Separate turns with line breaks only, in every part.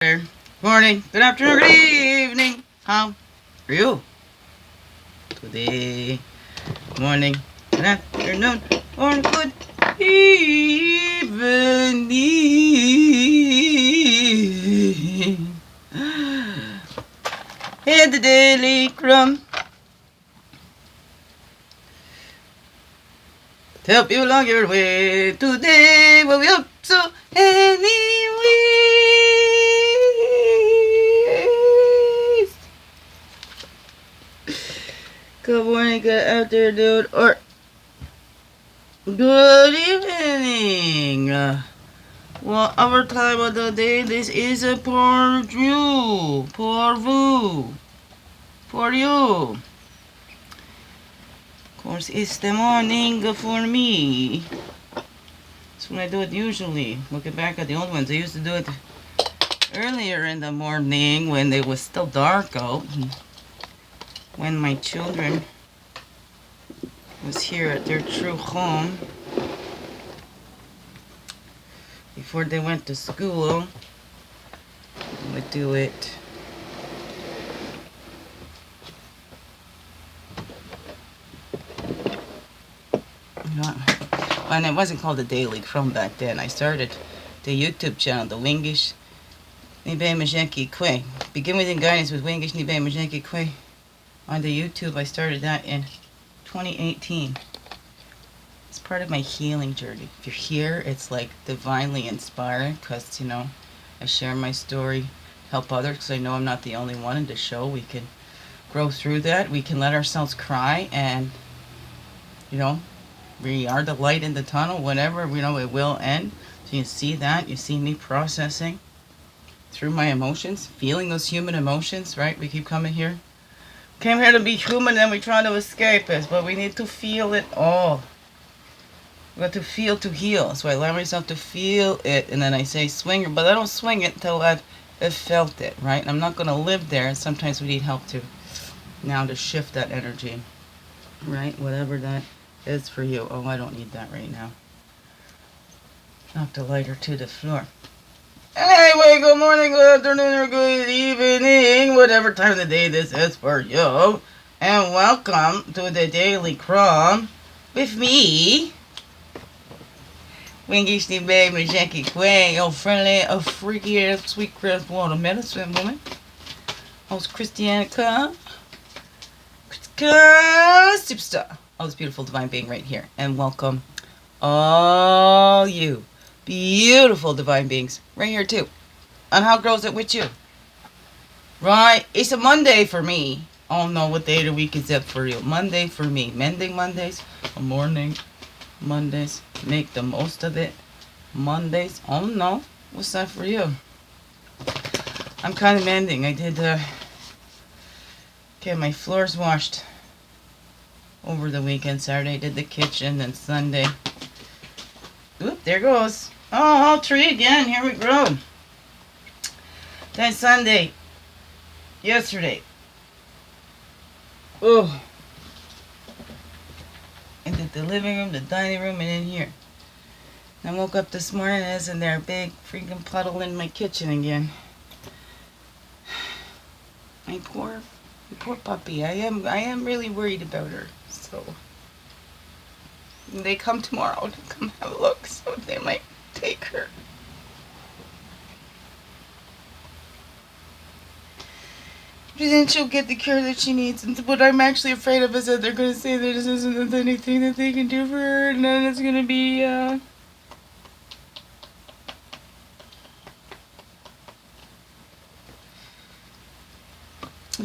Good morning, good afternoon, good evening. How are you today? Morning, good afternoon, or good evening. Hit the daily crumb to help you along your way. Today we'll be up so anyways. Good morning, good afternoon, or good evening. Whatever time of the day this is for you, for you, for you. Of course, it's the morning for me. That's when I do it usually. Looking back at the old ones, I used to do it earlier in the morning when it was still dark out. When my children was here at their true home before they went to school, I would do it. And it wasn't called the Daily Crumb back then. I started the YouTube channel, the Wingish Nibe Majenki Kwe. Begin with guidance with Wingish Nibe Majenki Kwe. On the YouTube, I started that in 2018. It's part of my healing journey. If you're here, it's like divinely inspiring because, I share my story, help others because I know I'm not the only one in the show. We can grow through that. We can let ourselves cry and, we are the light in the tunnel. Whenever, it will end. So you see that. You see me processing through my emotions, feeling those human emotions, right? We keep coming here. Came here to be human and we try to escape it, but we need to feel it all. We got to feel to heal. So I allow myself to feel it, and then I say swing it, but I don't swing it until I've felt it, right? I'm not going to live there, and sometimes we need help to shift that energy, right? Whatever that is for you. Oh, I don't need that right now. Knock the lighter to the floor. Anyway, good morning, good afternoon, or good evening, whatever time of the day this is for you. And welcome to the Daily Crumb with me, Wingish Nibe Majenki Kwe, a friendly, a freaky ass sweet crest water medicine woman. Host Christianica. Superstar. Oh, this beautiful divine being right here. And welcome all you beautiful divine beings right here too. And how grows it with you? Right? It's a Monday for me. Oh no, what day of the week is that for you? Monday for me. Mending Mondays. Morning Mondays. Make the most of it. Mondays. Oh no. What's that for you? I'm kind of mending. I did my floors washed over the weekend. Saturday did the kitchen, and Sunday. Oop, there goes. Oh, tree again. Here we go. Then Sunday. Yesterday. Oh. I did the living room, the dining room, and in here. I woke up this morning and isn't there a big freaking puddle in my kitchen again. My poor puppy. I am really worried about her. So they come tomorrow to come have a look, so they might take her. Then she'll get the care that she needs. And what I'm actually afraid of is that they're going to say there just isn't anything that they can do for her, and then it's going to be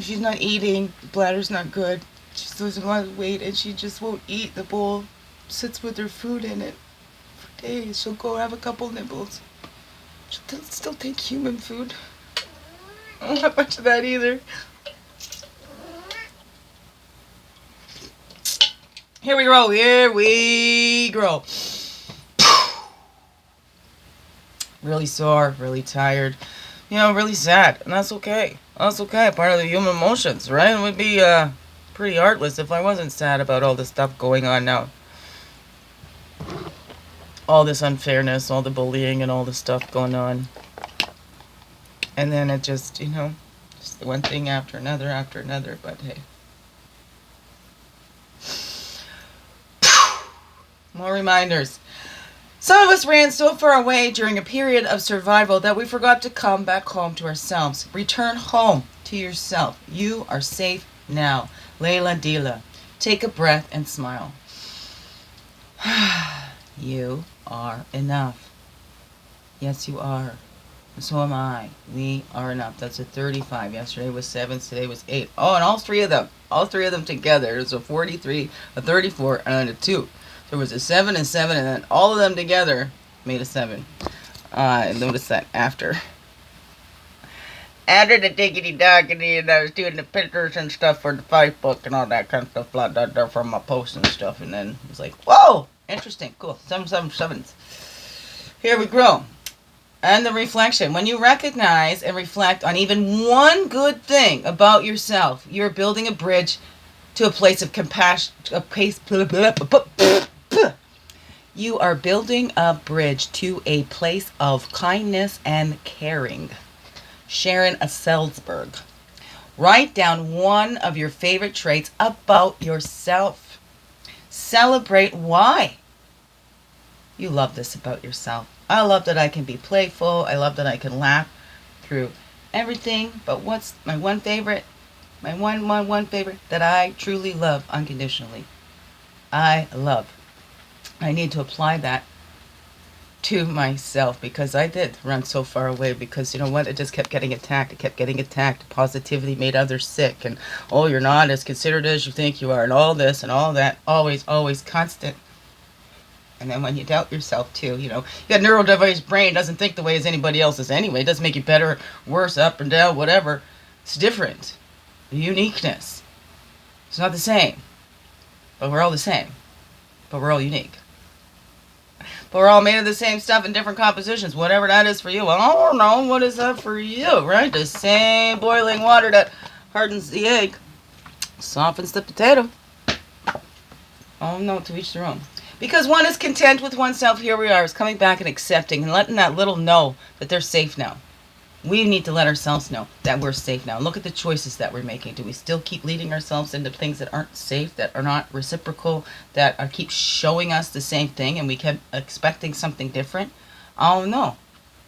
she's not eating, the bladder's not good, she's losing a lot of weight, and she just won't eat. The bowl sits with her food in it for days. She'll go have a couple nibbles. She'll still take human food. I don't have much of that either. Here we go. Really sore, really tired, really sad, and that's okay. That's okay. Part of the human emotions, right? It would be pretty heartless if I wasn't sad about all the stuff going on now. All this unfairness, all the bullying, and all the stuff going on. And then it just, just one thing after another. But hey. More reminders. Some of us ran so far away during a period of survival that we forgot to come back home to ourselves. Return home to yourself. You are safe now. Lalah Delia. Take a breath and smile. You are enough. Yes, you are. So am I. We are enough. That's a 35. Yesterday was 7. Today was 8. Oh, and all three of them together. There's a 43, a 34, and a 2. There was a 7 and 7, and then all of them together made a 7. Notice that after the diggity doggity, and I was doing the pictures and stuff for the Facebook and all that kind of stuff, blah, blah, blah, from my posts and stuff, and then it was like, whoa, interesting, cool, 777s. Here we grow. And the reflection. When you recognize and reflect on even one good thing about yourself, you're building a bridge to a place of compassion, you are building a bridge to a place of kindness and caring. Sharon Salzberg. Write down one of your favorite traits about yourself. Celebrate why you love this about yourself. I love that I can be playful. I love that I can laugh through everything. But what's my one favorite? My one favorite that I truly love unconditionally. I love. I need to apply that to myself because I did run so far away because you know what? It just kept getting attacked. It kept getting attacked. Positivity made others sick. And oh, you're not as considerate as you think you are. And all this and all that. Always, always constant. And then when you doubt yourself too, you got a neurodiverse brain, doesn't think the way as anybody else's anyway. It doesn't make you better, worse, up and down, whatever. It's different. Uniqueness. It's not the same. But we're all the same. But we're all unique. But we're all made of the same stuff in different compositions. Whatever that is for you. I don't know. What is that for you, right? The same boiling water that hardens the egg. Softens the potato. Oh no, to each their own. Because one is content with oneself. Here we are. Is coming back and accepting and letting that little know that they're safe now. We need to let ourselves know that we're safe now. Look at the choices that we're making. Do we still keep leading ourselves into things that aren't safe, that are not reciprocal, that keep showing us the same thing and we kept expecting something different? Oh no.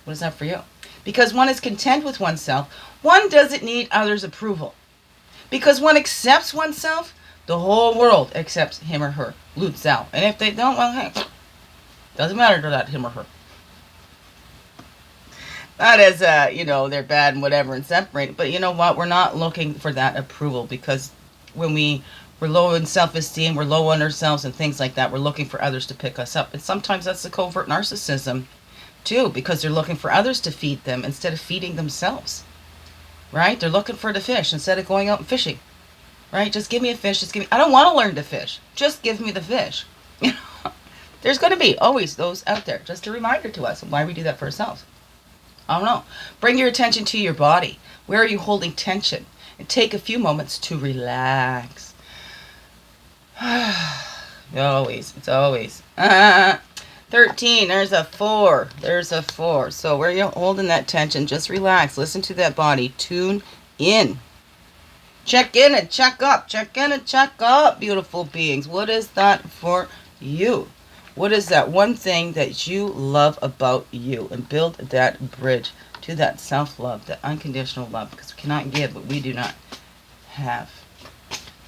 What is that for you? Because one is content with oneself. One doesn't need others' approval. Because one accepts oneself, the whole world accepts him or her. Lutes out. And if they don't, well, hey, doesn't matter to that him or her. Not as, they're bad and whatever and separated. But you know what? We're not looking for that approval because when we're low in self-esteem, we're low on ourselves and things like that, we're looking for others to pick us up. And sometimes that's the covert narcissism too, because they're looking for others to feed them instead of feeding themselves. Right? They're looking for the fish instead of going out and fishing. Right? Just give me a fish. I don't want to learn to fish. Just give me the fish. There's going to be always those out there. Just a reminder to us of why we do that for ourselves. I don't know. Bring your attention to your body. Where are you holding tension? And take a few moments to relax. It's always. 13, there's a 4. There's a 4. So where you're holding that tension, just relax. Listen to that body. Tune in. Check in and check up. Check in and check up, beautiful beings. What is that for you? What is that one thing that you love about you? And build that bridge to that self-love, that unconditional love. Because we cannot give what we do not have.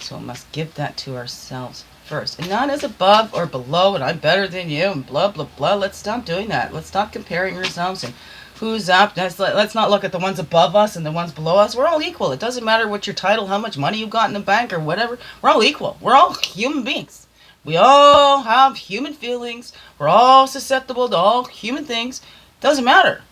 So we must give that to ourselves first. And not as above or below, and I'm better than you, and blah, blah, blah. Let's stop doing that. Let's stop comparing ourselves and who's up. Let's not look at the ones above us and the ones below us. We're all equal. It doesn't matter what your title, how much money you've got in the bank or whatever. We're all equal. We're all human beings. We all have human feelings. We're all susceptible to all human things. Doesn't matter.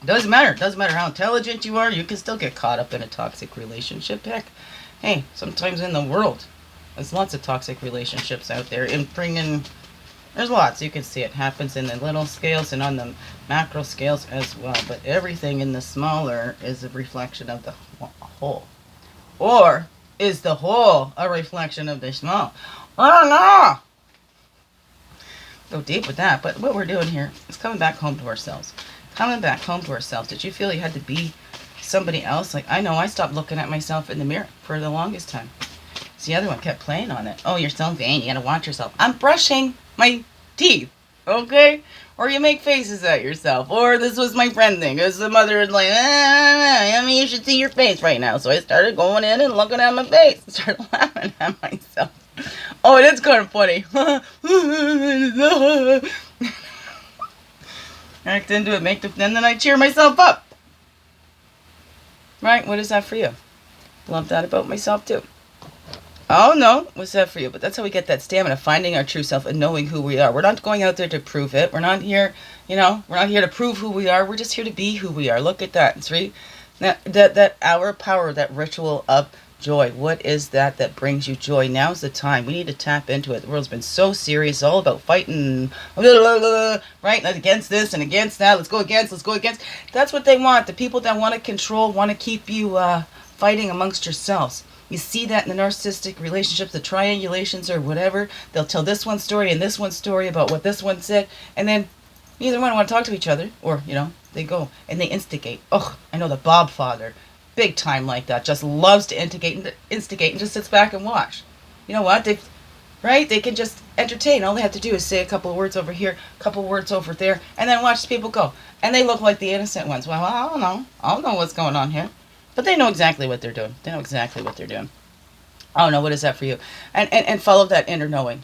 Doesn't matter. Doesn't matter how intelligent you are. You can still get caught up in a toxic relationship. Heck, hey, sometimes in the world, there's lots of toxic relationships out there. There's lots. You can see it happens in the little scales and on the macro scales as well. But everything in the smaller is a reflection of the whole. Or is the whole a reflection of the small? I don't know. Go deep with that. But what we're doing here is coming back home to ourselves. coming back home to ourselves. Did you feel you had to be somebody else? Like, I know I stopped looking at myself in the mirror for the longest time. So the other one kept playing on it. Oh, you're so vain. You gotta watch yourself. I'm brushing my teeth, okay? Or you make faces at yourself. Or this was my friend thing. Because the mother was like, I mean, you should see your face right now. So I started going in and looking at my face. I started laughing at myself. Oh, it is kind of funny. Act into it, and then I cheer myself up. Right? What is that for you? Love that about myself too. Oh no, what's that for you? But that's how we get that stamina, finding our true self and knowing who we are. We're not going out there to prove it. We're not here, we're not here to prove who we are. We're just here to be who we are. Look at that. It's right. That our power, that ritual of joy. What is that brings you joy? Now's the time. We need to tap into it. The world's been so serious, all about fighting, right? Against this and against that. Let's go against. That's what they want. The people that want to control, want to keep you fighting amongst yourselves. You see that in the narcissistic relationships, the triangulations or whatever. They'll tell this one story and this one story about what this one said, and then neither one want to talk to each other, or, they go and they instigate. Oh, I know the Bob father, big time like that, just loves to instigate and just sits back and watch. You know what? They can just entertain. All they have to do is say a couple of words over here, a couple of words over there, and then watch people go. And they look like the innocent ones. Well, I don't know what's going on here. But they know exactly what they're doing. Oh no, what is that for you? And follow that inner knowing.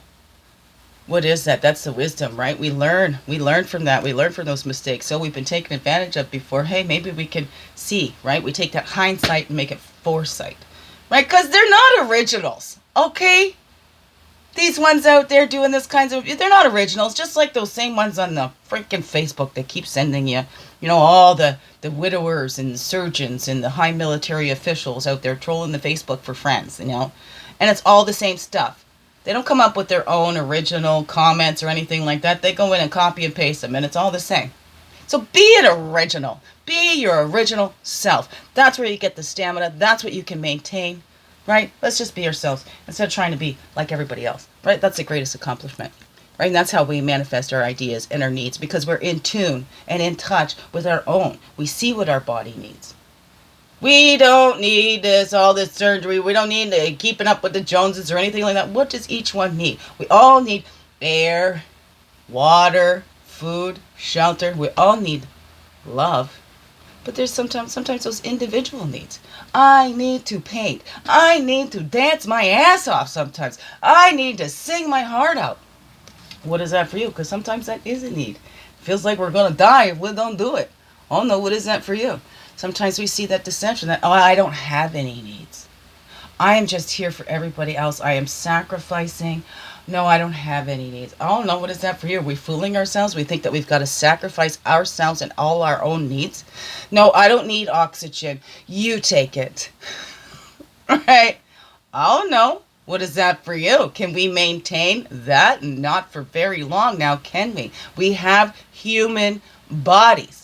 What is that? That's the wisdom, right? We learn from that. We learn from those mistakes. So we've been taken advantage of before. Hey, maybe we can see, right? We take that hindsight and make it foresight, right? Because they're not originals, okay? These ones out there doing this kinds of, they're not originals, just like those same ones on the freaking Facebook that keep sending you, all the widowers and surgeons and the high military officials out there trolling the Facebook for friends, and it's all the same stuff. They don't come up with their own original comments or anything like that. They go in and copy and paste them, and it's all the same. So be an original. Be your original self. That's where you get the stamina. That's what you can maintain. Right? Let's just be ourselves instead of trying to be like everybody else. Right? That's the greatest accomplishment. Right? And that's how we manifest our ideas and our needs, because we're in tune and in touch with our own. We see what our body needs. We don't need all this surgery. We don't need keeping up with the Joneses or anything like that. What does each one need? We all need air, water, food, shelter. We all need love. But there's sometimes those individual needs. I need to paint. I need to dance my ass off sometimes. I need to sing my heart out. What is that for you? Because sometimes that is a need. It feels like we're going to die if we don't do it. Oh no, what is that for you? Sometimes we see that deception that, I don't have any needs. I am just here for everybody else. I am sacrificing. No, I don't have any needs. Oh no, what is that for you? Are we fooling ourselves? We think that we've got to sacrifice ourselves and all our own needs. No, I don't need oxygen. You take it. Right? Oh no, what is that for you? Can we maintain that? Not for very long now, can we? We have human bodies.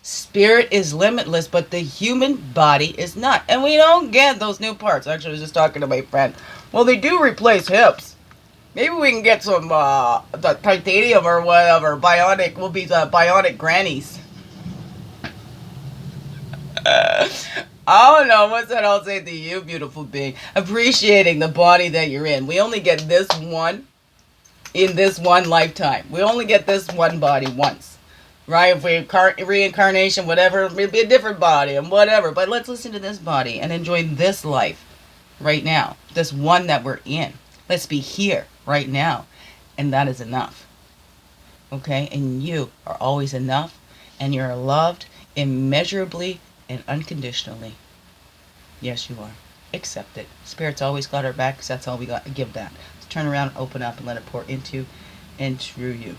Spirit is limitless, but the human body is not. And we don't get those new parts. Actually, I was just talking to my friend. Well, they do replace hips. Maybe we can get some the titanium or whatever. Bionic. We'll be the bionic grannies. Oh no, what's that I'll say to you, beautiful being? Appreciating the body that you're in. We only get this one in this one lifetime. We only get this one body once. Right? If we reincarnation, whatever, it'll be a different body and whatever. But let's listen to this body and enjoy this life right now. This one that we're in. Let's be here right now. And that is enough. Okay? And you are always enough. And you're loved immeasurably and unconditionally. Yes, you are. Accept it. Spirit's always got our back, because that's all we got to give that. So turn around, open up, and let it pour into and through you.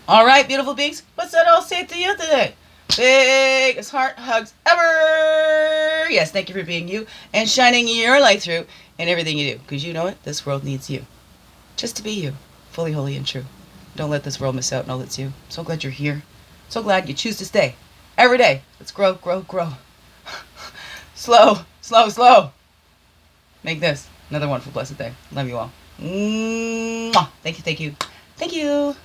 All right, beautiful beings. What's that I'll say to you today? Biggest heart hugs ever. Yes, thank you for being you and shining your light through in everything you do. Because you know it, this world needs you. Just to be you, fully, holy, and true. Don't let this world miss out. Know it's you. So glad you're here. So glad you choose to stay. Every day. Let's grow, grow, grow. Slow, slow, slow. Make this another wonderful, blessed day. Love you all. Mwah. Thank you, thank you. Thank you.